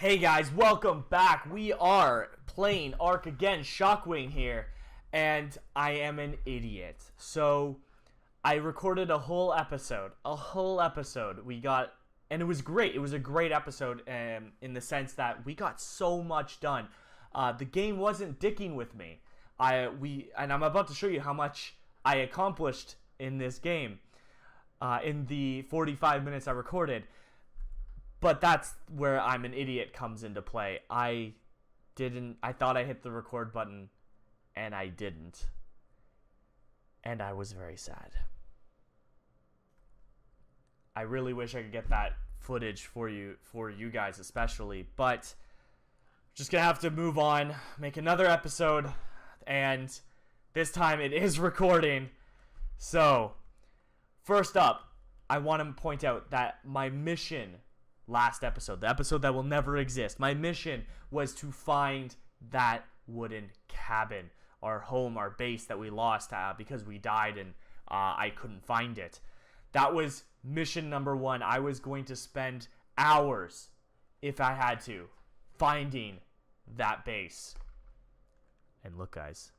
Hey guys, welcome back. We are playing Ark again, Shockwing here, and I am an idiot. So, I recorded a whole episode. And it was great. It was a great episode in the sense that we got so much done. The game wasn't dicking with me. And I'm about to show you how much I accomplished in this game in the 45 minutes I recorded. But that's where I'm an idiot comes into play. I thought I hit the record button, and I didn't. And I was very sad. I really wish I could get that footage for you guys especially, but just gonna have to move on, make another episode, and this time it is recording. So, first up, I want to point out that my mission last episode, the episode that will never exist, my mission was to find that wooden cabin, our home, our base that we lost because we died and I couldn't find it. That was mission number one. I was going to spend hours, if I had to, finding that base. And look, guys,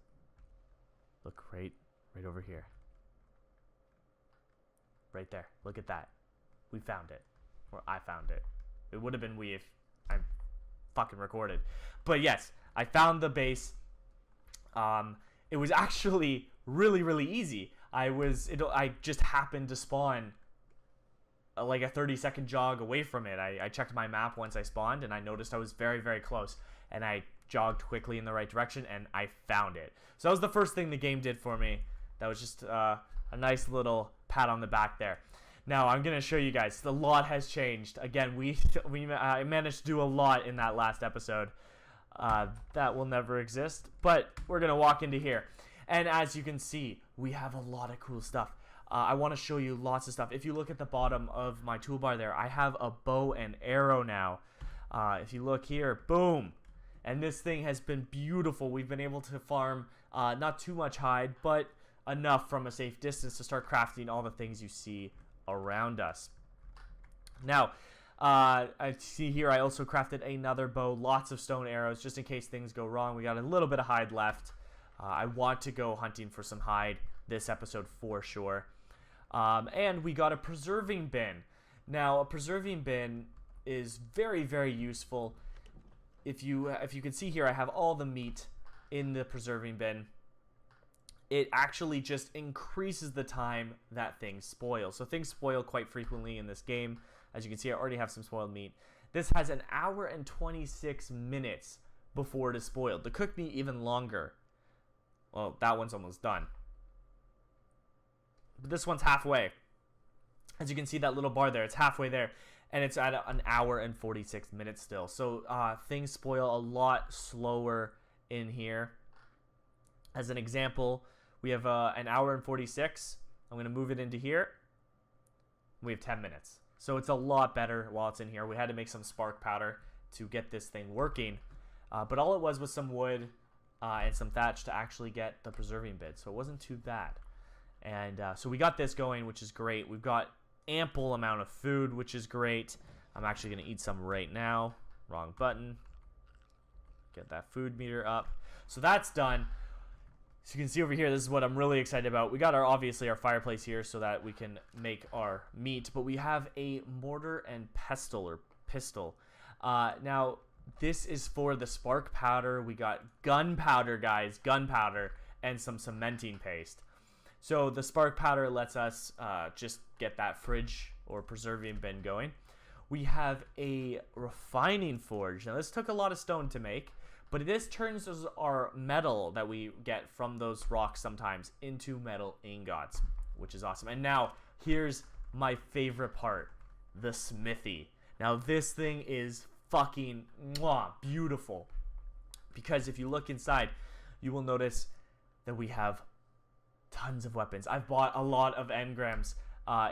look right over here, right there. Look at that. We found it. Or I found it. It would have been we if I fucking recorded. But yes, I found the base. It was actually really easy. I just happened to spawn like a 30-second jog away from it. I checked my map once I spawned, and I noticed I was very close. And I jogged quickly in the right direction, and I found it. So that was the first thing the game did for me. That was just a nice little pat on the back there. Now, I'm going to show you guys. The lot has changed. Again, I managed to do a lot in that last episode. That will never exist. But we're going to walk into here. And as you can see, we have a lot of cool stuff. I want to show you lots of stuff. If you look at the bottom of my toolbar there, I have a bow and arrow now. If you look here, boom. And this thing has been beautiful. We've been able to farm not too much hide, but enough from a safe distance to start crafting all the things you see around us. Now, I see here I also crafted another bow, lots of stone arrows, just in case things go wrong. We got a little bit of hide left. I want to go hunting for some hide this episode for sure. And we got a preserving bin. Now, a preserving bin is very useful. If you can see here, I have all the meat in the preserving bin. It actually just increases the time that things spoil. So things spoil quite frequently in this game. As you can see, I already have some spoiled meat. This has an hour and 26 minutes before it is spoiled. The cooked meat even longer. Well, that one's almost done. But this one's halfway. As you can see that little bar there, it's halfway there. And it's at an hour and 46 minutes still. So things spoil a lot slower in here. As an example, we have an hour and 46. I'm going to move it into here. We have 10 minutes. So it's a lot better while it's in here. We had to make some spark powder to get this thing working. But all it was some wood and some thatch to actually get the preserving bit. So it wasn't too bad. And so we got this going, which is great. We've got ample amount of food, which is great. I'm actually going to eat some right now. Wrong button. Get that food meter up. So that's done. So you can see over here, this is what I'm really excited about. We got obviously our fireplace here so that we can make our meat, but we have a mortar and pestle. Now, this is for the spark powder. We got gunpowder, guys, gunpowder, and some cementing paste. So the spark powder lets us just get that fridge or preserving bin going. We have a refining forge. Now, this took a lot of stone to make. But this turns our metal that we get from those rocks sometimes into metal ingots, which is awesome. And now, here's my favorite part, the smithy. Now, this thing is fucking beautiful. Because if you look inside, you will notice that we have tons of weapons. I've bought a lot of engrams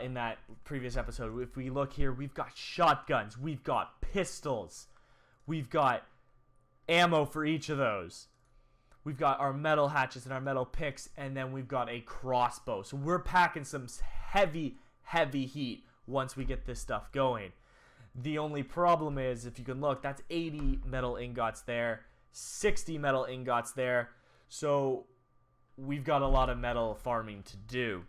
in that previous episode. If we look here, we've got shotguns, we've got pistols, we've got ammo for each of those. We've got our metal hatchets and our metal picks, and then we've got a crossbow. So we're packing some heavy heat once we get this stuff going. The only problem is, if you can look, that's 80 metal ingots there, 60 metal ingots there. So we've got a lot of metal farming to do.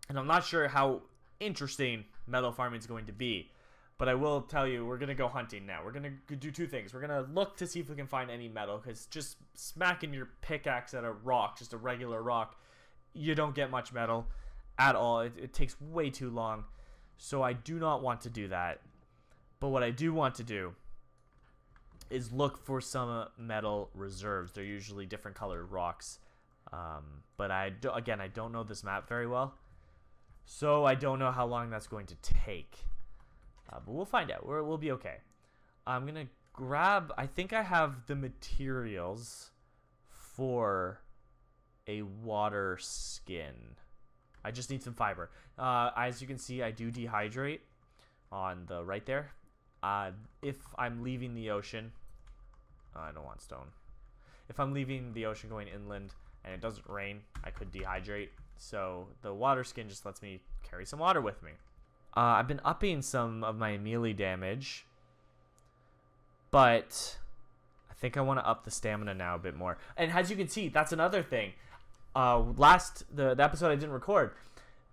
And I'm not sure how interesting metal farming is going to be. But I will tell you, we're going to go hunting now. We're going to do two things. We're going to look to see if we can find any metal, because just smacking your pickaxe at a rock, just a regular rock, you don't get much metal at all. It takes way too long. So I do not want to do that. But what I do want to do is look for some metal reserves. They're usually different colored rocks. But again, I don't know this map very well. So I don't know how long that's going to take. But we'll find out. We'll be okay. I'm going to grab... I think I have the materials for a water skin. I just need some fiber. As you can see, I do dehydrate on the right there. If I'm leaving the ocean... I don't want stone. If I'm leaving the ocean going inland and it doesn't rain, I could dehydrate. So the water skin just lets me carry some water with me. I've been upping some of my melee damage, but I think I want to up the stamina now a bit more. And as you can see, that's another thing. The episode I didn't record,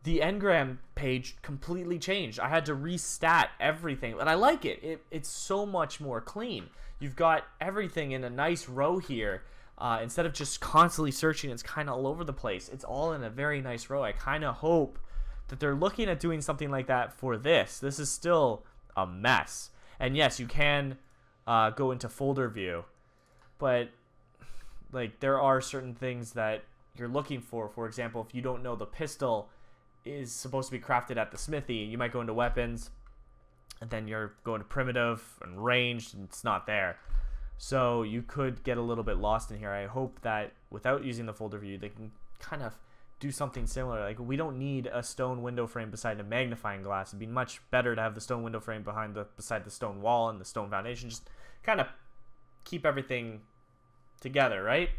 the engram page completely changed. I had to restat everything, and I like it. It's so much more clean. You've got everything in a nice row here. Instead of just constantly searching, it's kind of all over the place. It's all in a very nice row. I kind of hope that they're looking at doing something like that for this. This is still a mess. And yes, you can go into folder view, but like there are certain things that you're looking for. For example, if you don't know the pistol is supposed to be crafted at the smithy, you might go into weapons, and then you're going to primitive and ranged, and it's not there. So you could get a little bit lost in here. I hope that without using the folder view, they can kind of do something similar. Like, we don't need a stone window frame beside a magnifying glass. It'd be much better to have the stone window frame beside the stone wall and the stone foundation. Just kind of keep everything together, right?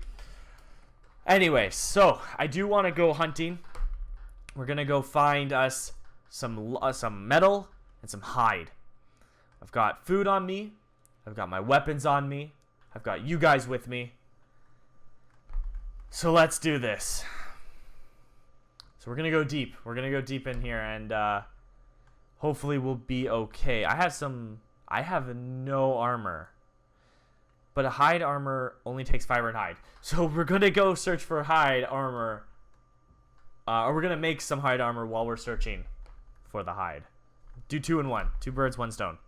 Anyway, so I do want to go hunting. We're gonna go find us some metal and some hide. I've got food on me. I've got my weapons on me. I've got you guys with me. So let's do this. So we're going to go deep. We're going to go deep in here, and hopefully we'll be okay. I have no armor. But a hide armor only takes fiber and hide. So we're going to go search for hide armor. Or we're going to make some hide armor while we're searching for the hide. Do 2 in 1. 2 birds, 1 stone.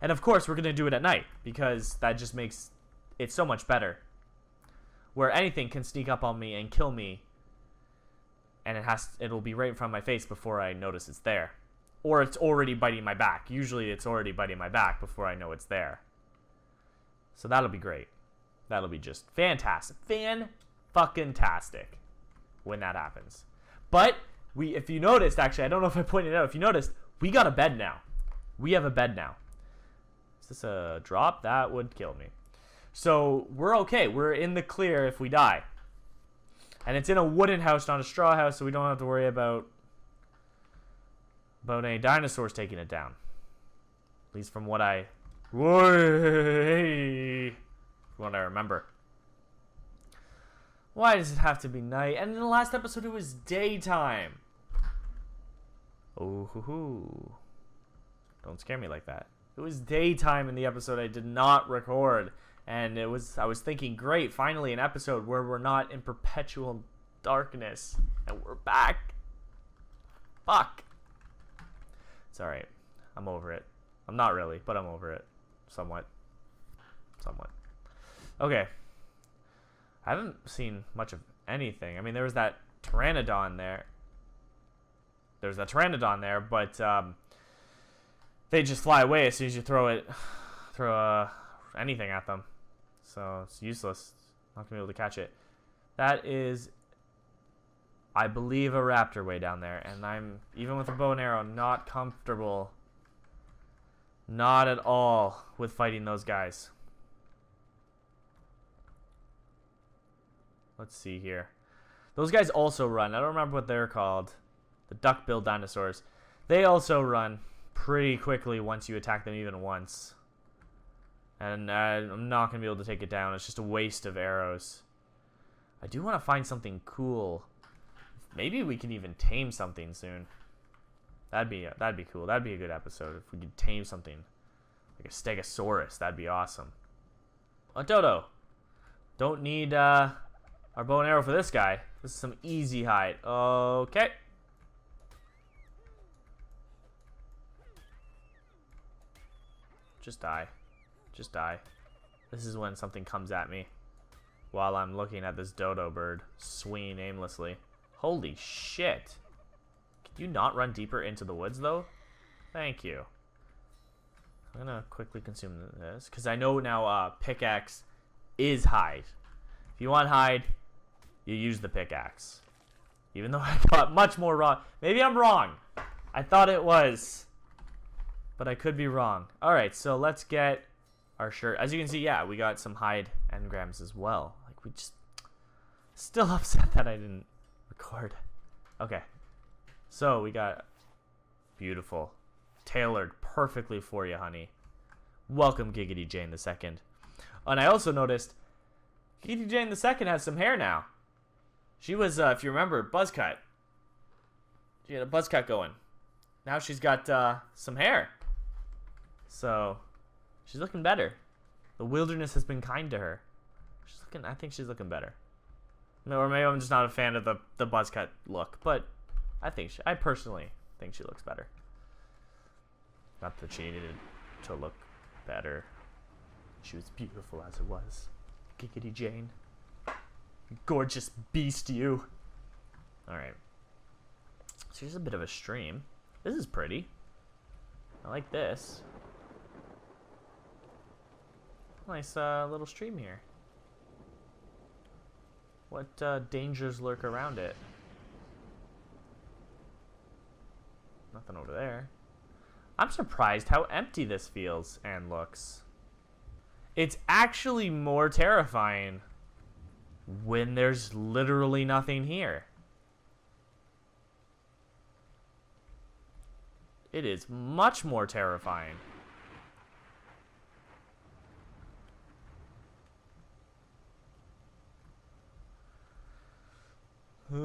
And of course, we're going to do it at night, because that just makes it so much better. Where anything can sneak up on me and kill me, and it'll be right in front of my face before I notice it's there. Or it's already biting my back. Usually it's already biting my back before I know it's there. So that'll be great. That'll be just fantastic. Fan-fucking-tastic when that happens. But, if you noticed, actually, I don't know if I pointed it out. If you noticed, we got a bed now. We have a bed now. Is this a drop? That would kill me. So, we're okay. We're in the clear if we die. And it's in a wooden house, not a straw house, so we don't have to worry about any dinosaurs taking it down. At least from what I remember. Why does it have to be night? And in the last episode, it was daytime. Oh, hoo, hoo. Don't scare me like that. It was daytime in the episode I did not record. And I was thinking, great, finally an episode where we're not in perpetual darkness. And we're back. Fuck. It's alright. I'm over it. I'm not really, but I'm over it. Somewhat. Okay. I haven't seen much of anything. I mean, there was that Pteranodon there. There's that Pteranodon there, but they just fly away as soon as you throw anything at them. So it's useless. Not gonna be able to catch it. That is, I believe, a raptor way down there, and I'm, even with a bow and arrow, not comfortable. Not at all with fighting those guys. Let's see here. Those guys also run. I don't remember what they're called. The duck-billed dinosaurs. They also run pretty quickly once you attack them even once. And I'm not going to be able to take it down. It's just a waste of arrows. I do want to find something cool. Maybe we can even tame something soon. That'd be cool. That'd be a good episode if we could tame something. Like a Stegosaurus. That'd be awesome. A dodo. Don't need our bow and arrow for this guy. This is some easy hide. Okay. Just die. Just die. This is when something comes at me while I'm looking at this dodo bird swinging aimlessly. Holy shit. Can you not run deeper into the woods, though? Thank you. I'm gonna quickly consume this, because I know now pickaxe is hide. If you want hide, you use the pickaxe. Even though I got much more wrong. Maybe I'm wrong. I thought it was. But I could be wrong. Alright, so let's get our shirt. As you can see, yeah, we got some hide engrams as well. Like, we just... Still upset that I didn't record. Okay. So, we got... Beautiful. Tailored perfectly for you, honey. Welcome, Giggity Jane II. And I also noticed... Giggity Jane II has some hair now. She was, if you remember, buzz cut. She had a buzz cut going. Now she's got some hair. So, she's looking better. The wilderness has been kind to her. She's looking. I think she's looking better. Or maybe I'm just not a fan of the buzz cut look, but I personally think she looks better. Not that she needed to look better. She was beautiful as it was. Giggity Jane. Gorgeous beast, you. Alright. So here's a bit of a stream. This is pretty. I like this. Nice little stream here. What dangers lurk around it? Nothing over there. I'm surprised how empty this feels and looks. It's actually more terrifying when there's literally nothing here. It is much more terrifying. I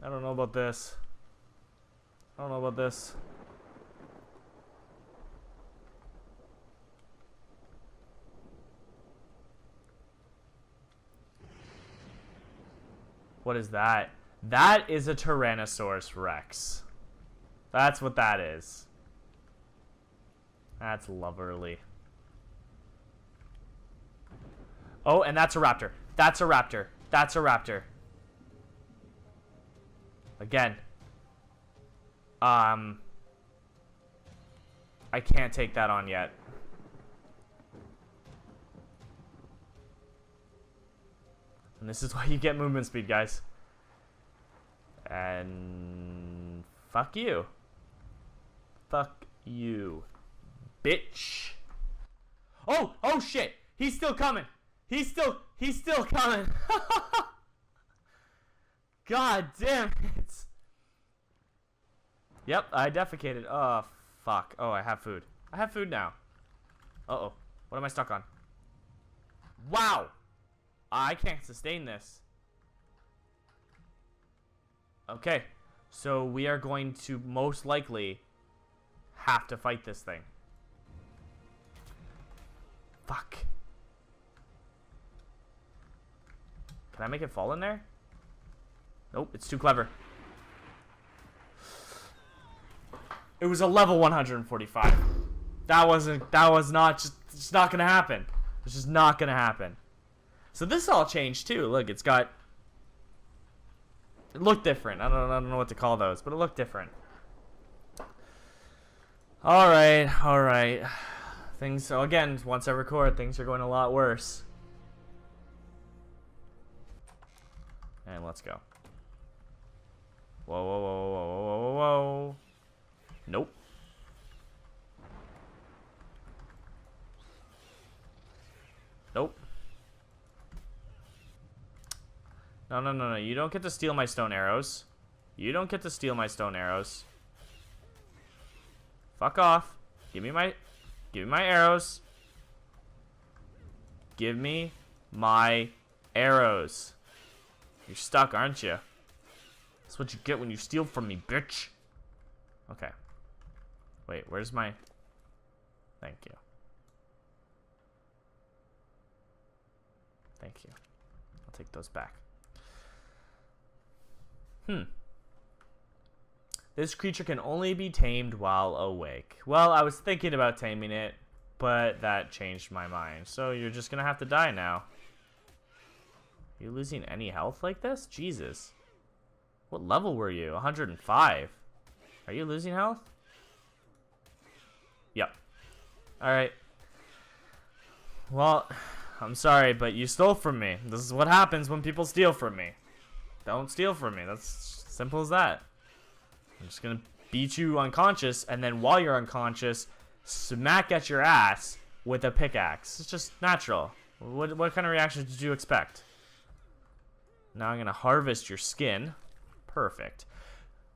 don't know about this. I don't know about this. What is that? That is a Tyrannosaurus Rex. That's what that is. That's lovely. Oh, and that's a raptor. That's a raptor. That's a raptor. Again. I can't take that on yet. And this is why you get movement speed, guys. And fuck you. Fuck you. Bitch. Oh, oh shit. He's still coming. He's still coming. God damn it. Yep, I defecated. Oh, fuck. Oh, I have food. I have food now. Uh-oh. What am I stuck on? Wow. I can't sustain this. Okay. So we are going to most likely have to fight this thing. Fuck. Can I make it fall in there? Nope, it's too clever. It was a level 145. That was not it's not gonna happen. It's just not gonna happen. So this all changed too. Look, it looked different. I don't know what to call those, but it looked different. Alright. Things, so again, once I record, things are going a lot worse. And let's go. Whoa, whoa, whoa, whoa, whoa, whoa, whoa. Nope. Nope. No. You don't get to steal my stone arrows. You don't get to steal my stone arrows. Fuck off. Give me my arrows. Give me my arrows. You're stuck, aren't you? That's what you get when you steal from me, bitch. Okay. Wait, where's my... Thank you. Thank you. I'll take those back. This creature can only be tamed while awake. Well, I was thinking about taming it, but that changed my mind. So you're just gonna have to die now. You losing any health like this? Jesus. What level were you? 105. Are you losing health? Yep. Alright. Well, I'm sorry, but you stole from me. This is what happens when people steal from me. Don't steal from me. That's simple as that. I'm just gonna beat you unconscious, and then while you're unconscious, smack at your ass with a pickaxe. It's just natural. What kind of reaction did you expect? Now I'm gonna harvest your skin. Perfect.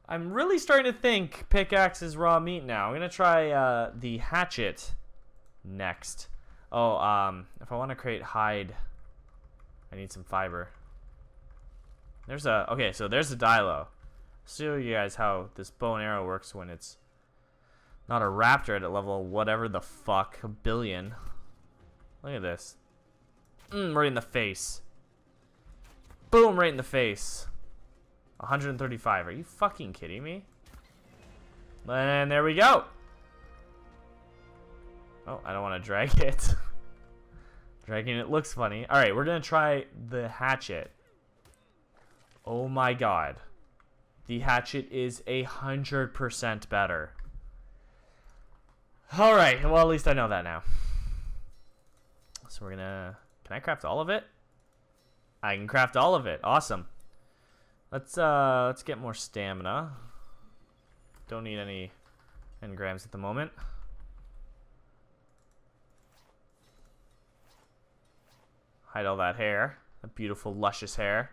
I'm really starting to think pickaxe is raw meat now. I'm gonna try the hatchet next. Oh, if I want to create hide, I need some fiber. Okay, so there's a dilo. Show you guys how this bow and arrow works when it's not a raptor at level whatever the fuck, a billion. Look at this. Right in the face. Boom, right in the face. 135. Are you fucking kidding me? And there we go. Oh, I don't want to drag it. Dragging it looks funny. Alright, we're going to try the hatchet. Oh my god. The hatchet is 100% better. Alright, well at least I know that now. So we're gonna... Can I craft all of it? I can craft all of it. Awesome. Let's get more stamina. Don't need any engrams at the moment. Hide all that hair. That beautiful, luscious hair.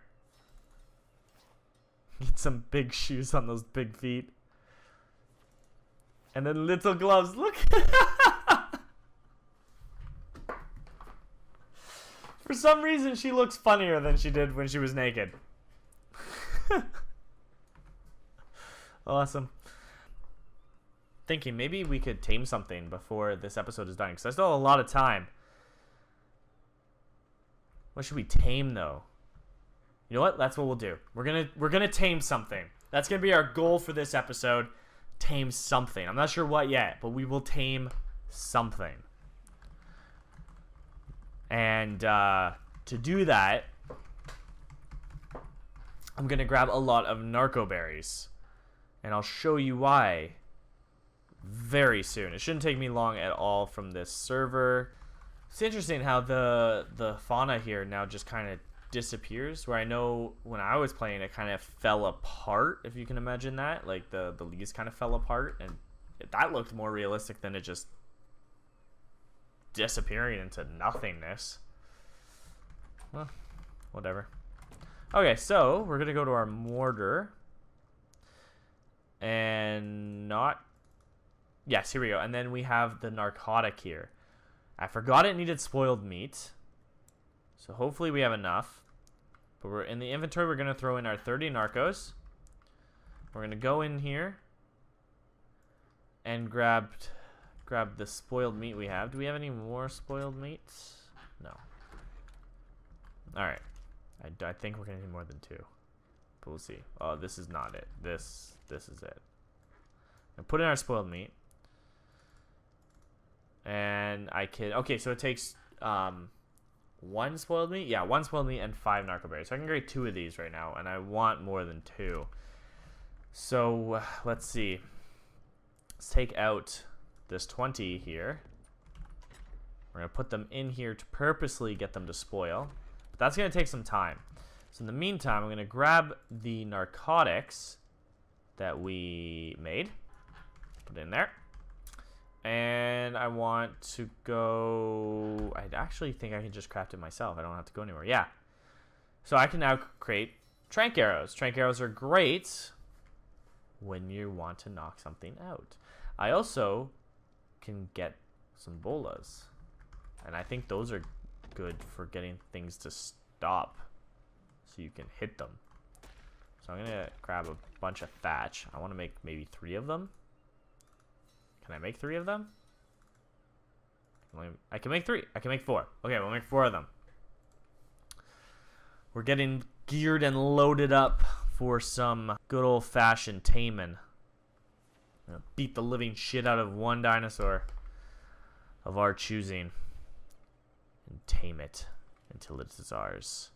Get some big shoes on those big feet. And then little gloves. Look. For some reason, she looks funnier than she did when she was naked. Awesome. Thinking maybe we could tame something before this episode is done, because I still have a lot of time. What should we tame though? You know what? That's what we'll do. We're gonna tame something. That's gonna be our goal for this episode. Tame something. I'm not sure what yet, but we will tame something. And to do that, I'm gonna grab a lot of narco berries, and I'll show you why very soon. It shouldn't take me long at all from this server. It's interesting how the fauna here now just kind of disappears, where I know when I was playing it kind of fell apart, if you can imagine that. Like the leaves kind of fell apart, and that looked more realistic than it just disappearing into nothingness. Well, whatever. Okay, so we're gonna go to our mortar and yes, here we go. And then we have the narcotic here. I forgot it needed spoiled meat, so hopefully we have enough. But we're in the inventory. We're gonna throw in our 30 narcos. We're gonna go in here and grab the spoiled meat we have. Do we have any more spoiled meat? No. All right. I think we're gonna need more than 2, but we'll see. Oh, this is not it. This is it. And put in our spoiled meat. And I can... Okay, so it takes 1 spoiled meat? Yeah, 1 spoiled meat and 5 narco berries. So I can grade 2 of these right now, and I want more than 2. So, let's see. Let's take out this 20 here. We're going to put them in here to purposely get them to spoil. But that's going to take some time. So in the meantime, I'm going to grab the narcotics that we made. Put it in there. And I want to go... I actually think I can just craft it myself. I don't have to go anywhere. Yeah. So I can now create trank arrows. Trank arrows are great when you want to knock something out. I also can get some bolas. And I think those are good for getting things to stop. So you can hit them. So I'm going to grab a bunch of thatch. I want to make maybe 3 of them. Can I make 3 of them? I can make 3. I can make 4. Okay, we'll make 4 of them. We're getting geared and loaded up for some good old-fashioned taming. Beat the living shit out of one dinosaur of our choosing. And tame it until it is ours.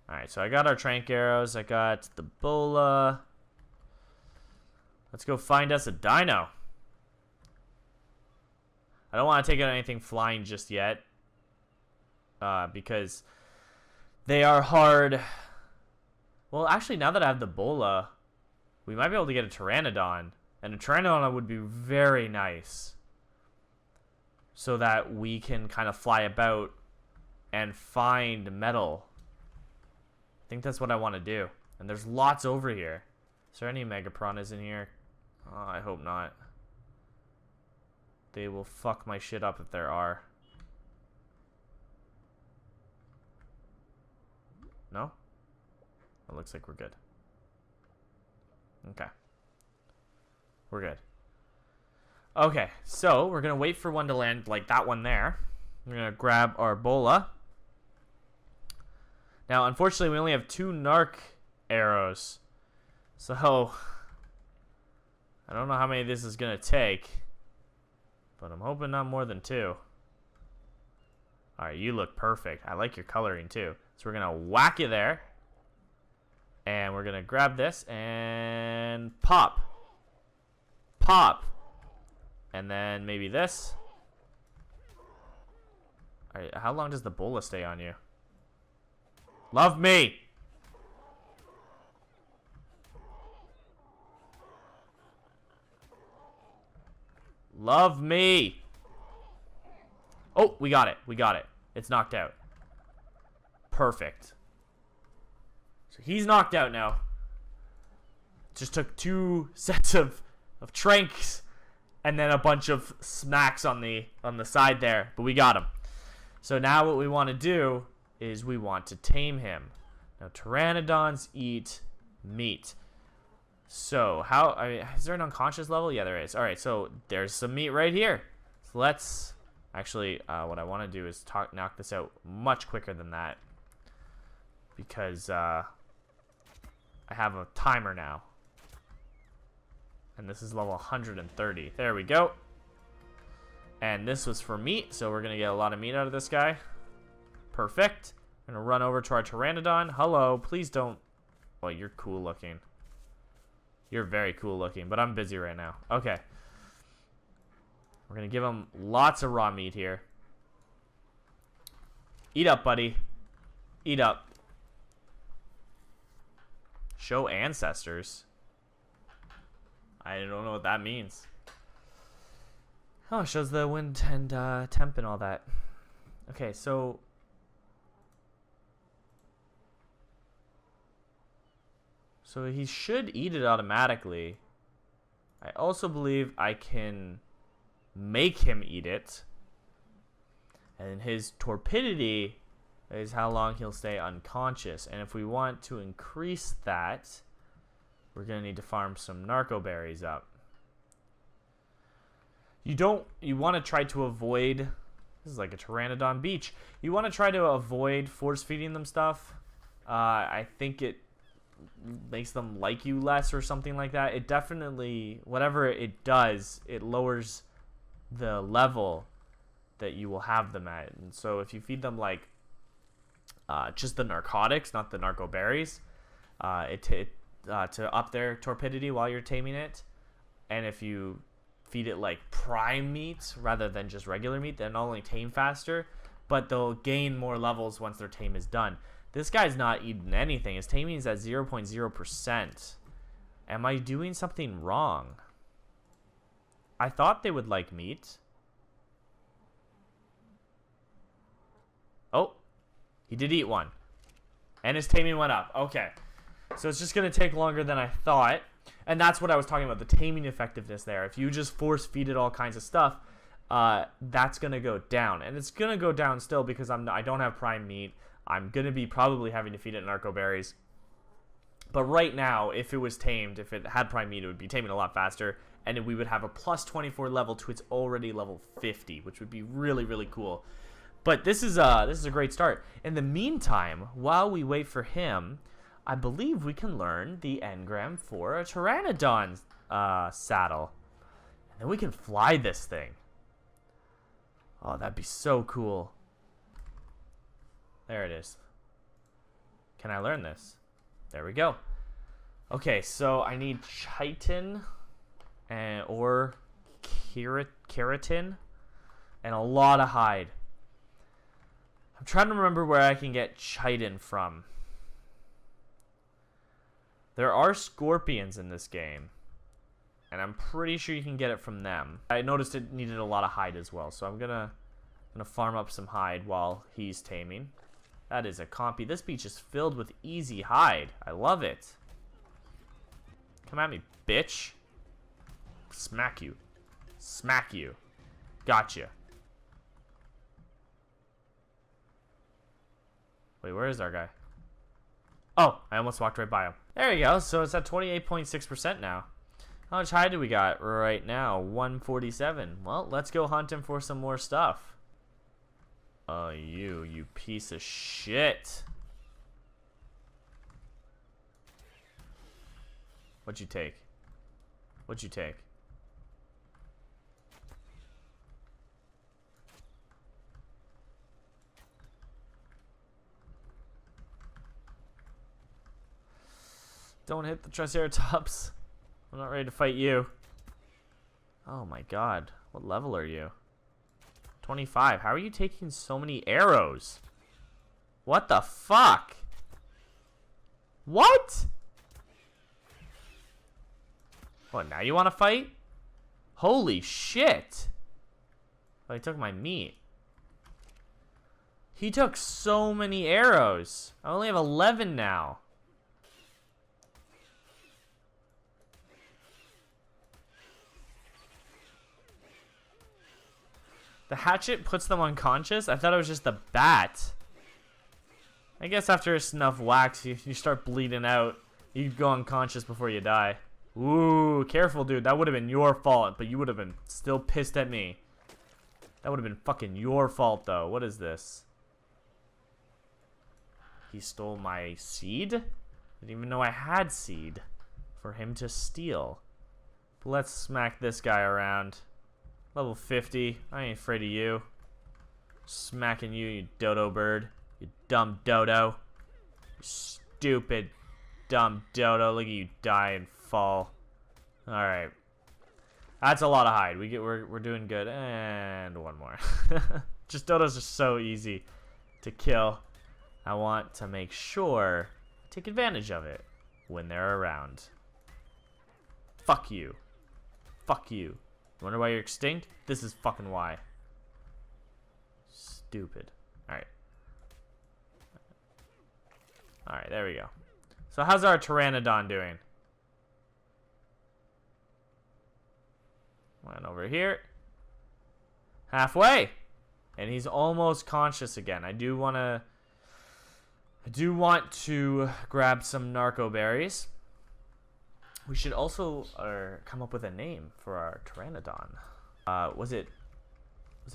Alright, so I got our trank arrows. I got the bola. Let's go find us a dino. I don't want to take out anything flying just yet. Because they are hard. Well, actually, now that I have the bola, we might be able to get a Pteranodon. And a Pteranodon would be very nice. So that we can kind of fly about and find metal. I think that's what I want to do. And there's lots over here. Is there any mega piranhas in here? Oh, I hope not. They will fuck my shit up if there are. No? It looks like we're good. Okay. We're good. Okay, so we're going to wait for one to land like that one there. We're going to grab our bola. Now, unfortunately, we only have 2 narc arrows. So, I don't know how many this is going to take. But I'm hoping not more than 2. Alright, you look perfect. I like your coloring too. So we're going to whack you there. And we're going to grab this and pop. Pop. And then maybe this. Alright, how long does the bola stay on you? Love me! Love me! Oh, we got it. We got it. It's knocked out. Perfect. So he's knocked out now. Just took 2 sets of tranks and then a bunch of smacks on the side there. But we got him. So now what we want to do is we want to tame him. Now, Pteranodons eat meat. So, is there an unconscious level? Yeah, there is. Alright, so there's some meat right here. So let's, actually, what I want to do is knock this out much quicker than that. Because, I have a timer now. And this is level 130. There we go. And this was for meat, so we're going to get a lot of meat out of this guy. Perfect. I'm going to run over to our Pteranodon. Hello, please don't. Well, you're cool looking. You're very cool looking, but I'm busy right now. Okay. We're going to give him lots of raw meat here. Eat up, buddy. Eat up. Show ancestors. I don't know what that means. Oh, it shows the wind and temp and all that. Okay, so he should eat it automatically. I also believe I can make him eat it. And his torpidity is how long he'll stay unconscious. And if we want to increase that, we're going to need to farm some narco berries up. You want to try to avoid, this is like a Pteranodon beach. You want to try to avoid force feeding them stuff. I think it makes them like you less or something like that. It definitely, whatever it does, it lowers the level that you will have them at. And so if you feed them like just the narcotics, not the narco berries, to up their torpidity while you're taming it. And if you feed it like prime meat rather than just regular meat, then not only tame faster, but they'll gain more levels once their tame is done. This guy's not eating anything. His taming is at 0.0%. Am I doing something wrong? I thought they would like meat. Oh, he did eat one. And his taming went up. Okay. So it's just going to take longer than I thought. And that's what I was talking about, the taming effectiveness there. If you just force feed it all kinds of stuff, that's going to go down. And it's going to go down still because I don't have prime meat. I'm going to be probably having to feed it narco berries. But right now, if it was tamed, if it had prime meat, it would be taming a lot faster. And we would have a plus 24 level to its already level 50, which would be really, really cool. But this is a great start. In the meantime, while we wait for him, I believe we can learn the engram for a Pteranodon saddle. And then we can fly this thing. Oh, that'd be so cool. There it is. Can I learn this? There we go. Okay, so I need chitin or keratin and a lot of hide. I'm trying to remember where I can get chitin from. There are scorpions in this game, and I'm pretty sure you can get it from them. I noticed it needed a lot of hide as well, so I'm gonna farm up some hide while he's taming. That is a compy. This beach is filled with easy hide. I love it. Come at me, bitch. Smack you. Smack you. Gotcha. Wait, where is our guy? Oh, I almost walked right by him. There you go. So it's at 28.6% now. How much hide do we got right now? 147. Well, let's go hunt him for some more stuff. Oh, you piece of shit. What'd you take? What'd you take? Don't hit the Triceratops. I'm not ready to fight you. Oh my god. What level are you? 25. How are you taking so many arrows? What the fuck? What? What, now you want to fight? Holy shit. Oh, he took my meat. He took so many arrows. I only have 11 now. The hatchet puts them unconscious? I thought it was just the bat. I guess after enough whacks, you start bleeding out. You go unconscious before you die. Ooh, careful, dude. That would have been your fault, but you would have been still pissed at me. That would have been fucking your fault, though. What is this? He stole my seed? Didn't even know I had seed for him to steal. But let's smack this guy around. Level 50. I ain't afraid of you. Smacking you, you dodo bird. You dumb dodo. You stupid, dumb dodo. Look at you die and fall. Alright. That's a lot of hide. We're doing good. And one more. Just dodos are so easy to kill. I want to make sure I take advantage of it when they're around. Fuck you. Fuck you. Wonder why you're extinct? This is fucking why. Stupid. Alright. Alright, there we go. So how's our Pteranodon doing? Went over here. Halfway! And he's almost conscious again. I do want to grab some narco berries. We should also come up with a name for our Pteranodon. Was it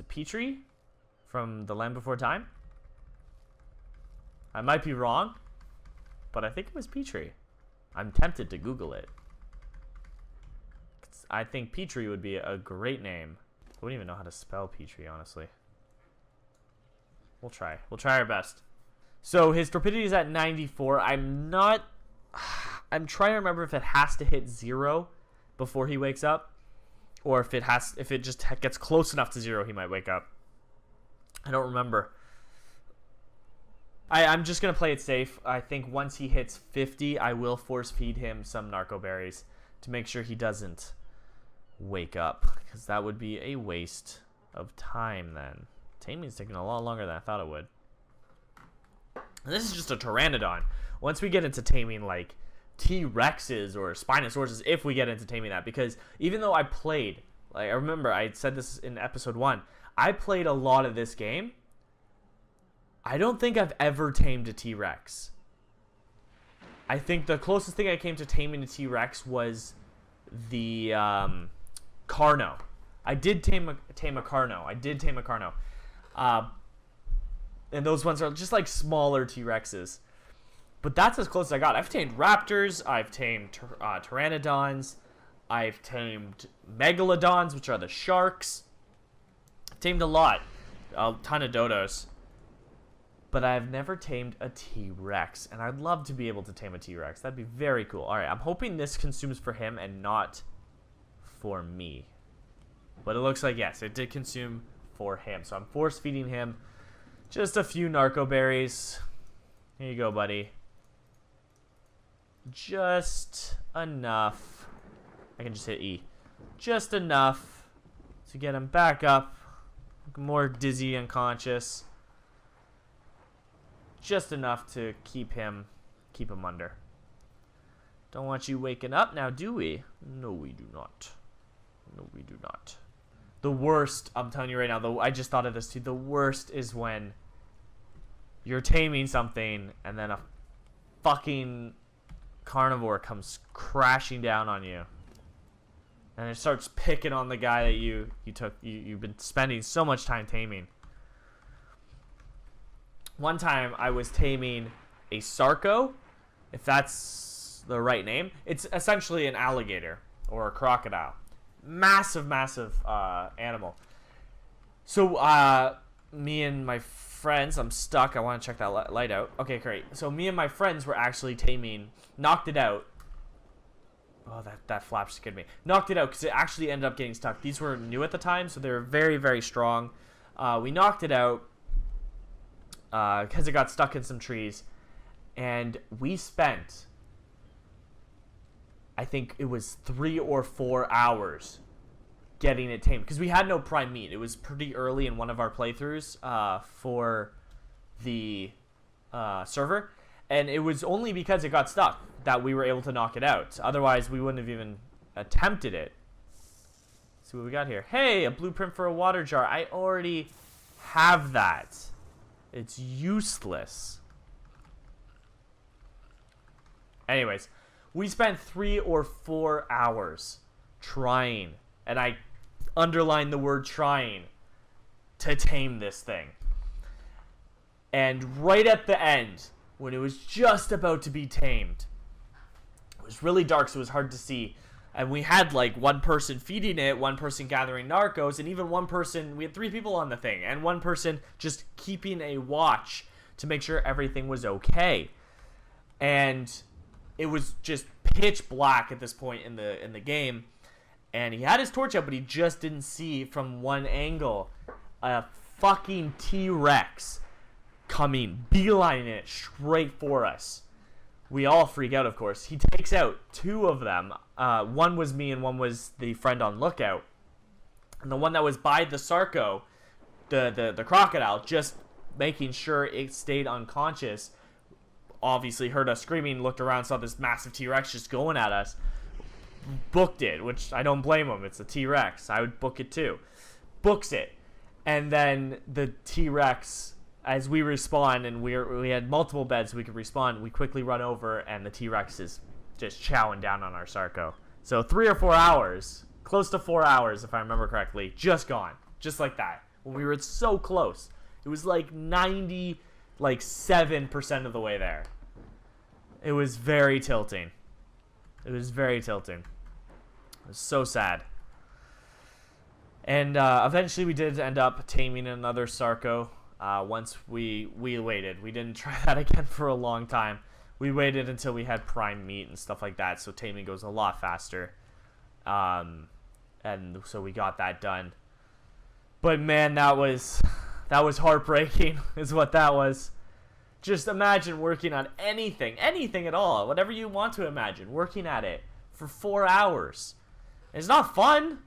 Petrie from The Land Before Time? I might be wrong, but I think it was Petrie. I'm tempted to Google it. I think Petrie would be a great name. I wouldn't even know how to spell Petrie, honestly. We'll try. We'll try our best. So his torpidity is at 94. I'm trying to remember if it has to hit 0 before he wakes up, or if it just gets close enough to 0, he might wake up. I don't remember. I'm just gonna play it safe. I think once he hits 50, I will force feed him some narco berries to make sure he doesn't wake up, because that would be a waste of time then. Taming's taking a lot longer than I thought it would. And this is just a Pteranodon. Once we get into taming like T-Rexes or Spinosauruses if we get into taming that. Because even though I played, like I remember I said this in episode 1, I played a lot of this game. I don't think I've ever tamed a T-Rex. I think the closest thing I came to taming a T-Rex was the Carno. I did tame a Carno. And those ones are just like smaller T-Rexes. But that's as close as I got. I've tamed raptors. I've tamed pteranodons. I've tamed megalodons, which are the sharks. I've tamed a lot. A ton of dodos. But I've never tamed a T-Rex. And I'd love to be able to tame a T-Rex. That'd be very cool. Alright, I'm hoping this consumes for him and not for me. But it looks like, yes, it did consume for him. So I'm force feeding him just a few narco berries. Here you go, buddy. Just enough. I can just hit E. Just enough to get him back up. More dizzy, unconscious. Just enough to keep him under. Don't want you waking up now, do we? No, we do not. No, we do not. The worst, I'm telling you right now, though, I just thought of this too. The worst is when you're taming something and then a fucking carnivore comes crashing down on you. And it starts picking on the guy that you've been spending so much time taming. One time I was taming a sarco, if that's the right name. It's essentially an alligator or a crocodile. Massive, massive animal. So me and my friends, I'm stuck. I want to check that light out. Okay, great. So me and my friends were actually taming, knocked it out. Oh, that flap scared me. Knocked it out because it actually ended up getting stuck. These were new at the time, so they were very, very strong. We knocked it out because it got stuck in some trees. And we spent, I think it was 3 or 4 hours getting it tamed. Because we had no prime meat. It was pretty early in one of our playthroughs for the server. And it was only because it got stuck that we were able to knock it out. Otherwise, we wouldn't have even attempted it. Let's see what we got here. Hey, a blueprint for a water jar. I already have that. It's useless. Anyways, we spent 3 or 4 hours trying, and I underline the word trying, to tame this thing. And right at the end, when it was just about to be tamed, it was really dark, so it was hard to see. And we had like one person feeding it, one person gathering narcos, and even one person, we had 3 people on the thing, and one person just keeping a watch to make sure everything was okay. And it was just pitch black at this point in the game, and he had his torch out, but he just didn't see from one angle a fucking T-Rex coming, beelining it straight for us. We all freak out, of course. He takes out 2 of them. One was me and one was the friend on lookout. And the one that was by the sarco, the crocodile, just making sure it stayed unconscious, obviously heard us screaming, looked around, saw this massive T-Rex just going at us. Booked it, which I don't blame him. It's a T-Rex. I would book it too. Books it. And then the T-Rex, as we respawn, and we had multiple beds so we could respawn, we quickly run over, and the T-Rex is just chowing down on our sarco. So 3 or 4 hours, close to 4 hours if I remember correctly, just gone. Just like that. When we were so close. It was like 7% of the way there. It was very tilting. It was very tilting. It was so sad. And eventually we did end up taming another sarco. Once we waited. We didn't try that again for a long time. We waited until we had prime meat and stuff like that, so taming goes a lot faster. And so we got that done. But man, that was heartbreaking, is what that was. Just imagine working on anything at all, whatever you want to imagine, working at it for 4 hours. It's not fun.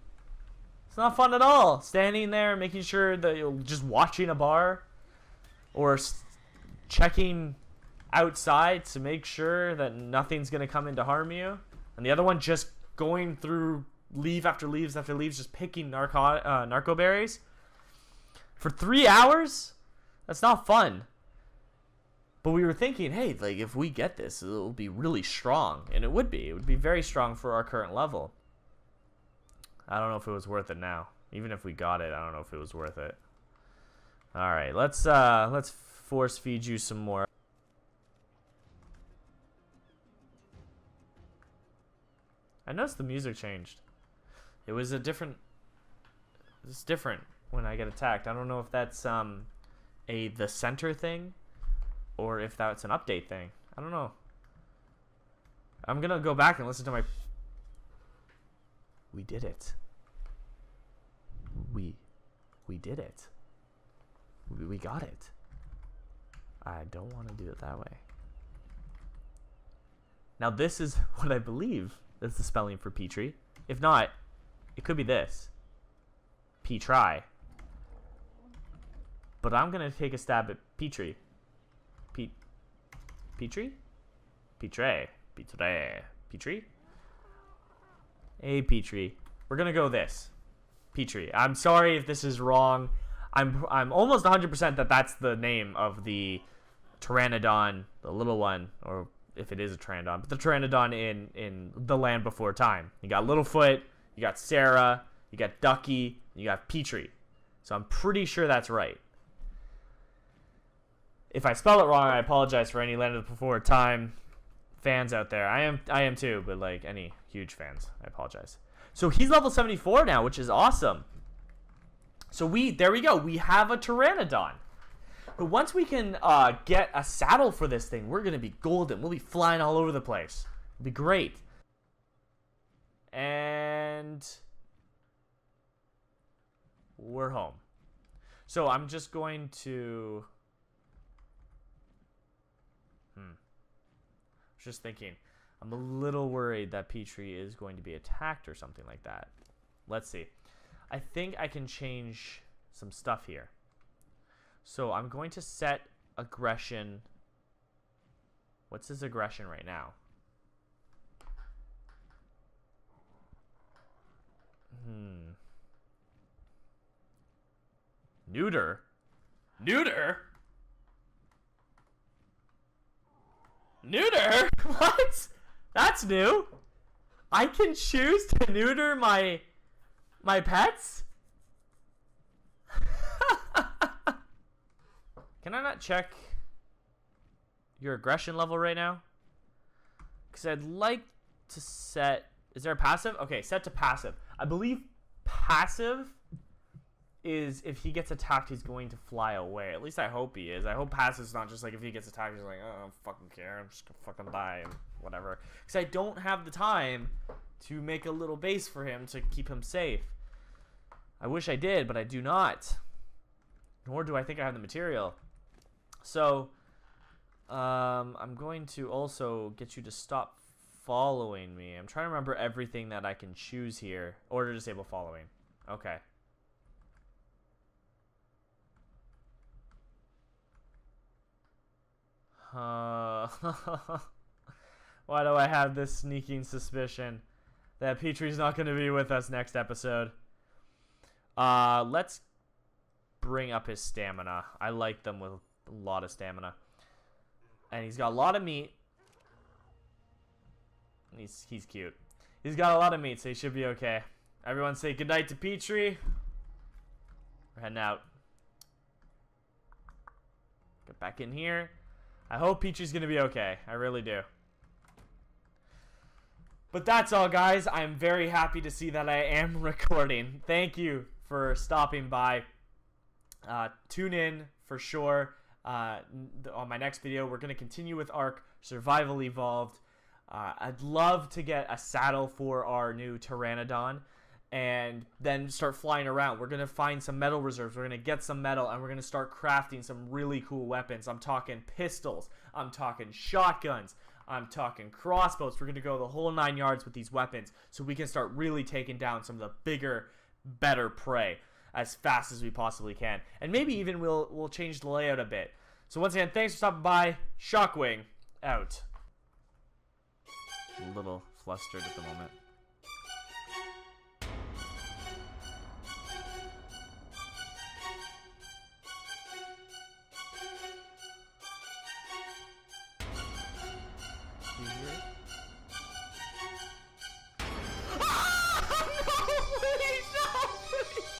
It's not fun at all. Standing there, making sure that you're just watching a bar or checking outside to make sure that nothing's going to come in to harm you. And the other one just going through leaf after leaves after leaves, just picking narco berries. For 3 hours? That's not fun. But we were thinking, hey, like if we get this, it'll be really strong. And it would be. It would be very strong for our current level. I don't know if it was worth it now. Even if we got it, I don't know if it was worth it. Alright, let's force feed you some more. I noticed the music changed. It was different when I get attacked. I don't know if that's the center thing or if that's an update thing. I don't know. I'm gonna go back and listen to my... We did it. We did it. We got it. I don't want to do it that way. Now this is what I believe is the spelling for Petrie. If not, it could be this. Petri. But I'm going to take a stab at Petrie. Petrie? Petrie. Petrie? Hey, Petrie. We're going to go this. Petrie. I'm sorry if this is wrong. I'm almost 100% that that's the name of the Pteranodon, the little one, or if it is a Pteranodon, but the Pteranodon in the Land Before Time. You got Littlefoot, you got Sarah, you got Ducky, you got Petrie. So I'm pretty sure that's right. If I spell it wrong, I apologize for any Land Before Time fans out there. I am too, but like any huge fans, I apologize. So he's level 74 now, which is awesome. So there we go. We have a Pteranodon. But once we can get a saddle for this thing, we're going to be golden. We'll be flying all over the place. It'll be great. And we're home. So I'm just going to... Just thinking. I'm a little worried that Petrie is going to be attacked or something like that. Let's see. I think I can change some stuff here. So I'm going to set aggression. What's his aggression right now? Neuter? Neuter? Neuter? What? That's new. I can choose to neuter my pets? Can I not check your aggression level right now? Because I'd like to set... Is there a passive? Okay, set to passive. I believe passive is if he gets attacked, he's going to fly away. At least I hope he is. I hope passive's not just like if he gets attacked, he's like, oh, I don't fucking care. I'm just going to fucking die and whatever. Because I don't have the time to make a little base for him to keep him safe. I wish I did, but I do not. Nor do I think I have the material. So, I'm going to also get you to stop following me. I'm trying to remember everything that I can choose here. Order disable following. Okay. Why do I have this sneaking suspicion that Petrie's not going to be with us next episode? Let's bring up his stamina. I like them with a lot of stamina. And he's got a lot of meat. He's cute. He's got a lot of meat, so he should be okay. Everyone say goodnight to Petrie. We're heading out. Get back in here. I hope Petrie's going to be okay. I really do. But that's all, guys. I'm very happy to see that I am recording. Thank you for stopping by. Tune in for sure. On my next video, we're going to continue with Ark Survival Evolved. I'd love to get a saddle for our new Pteranodon and then start flying around. We're going to find some metal reserves. We're going to get some metal, and we're going to start crafting some really cool weapons. I'm talking pistols. I'm talking shotguns. I'm talking crossbows. We're going to go the whole 9 yards with these weapons so we can start really taking down some of the bigger, better prey as fast as we possibly can. And maybe even we'll change the layout a bit. So once again, thanks for stopping by. Shockwing, out. A little flustered at the moment. Do you hear it?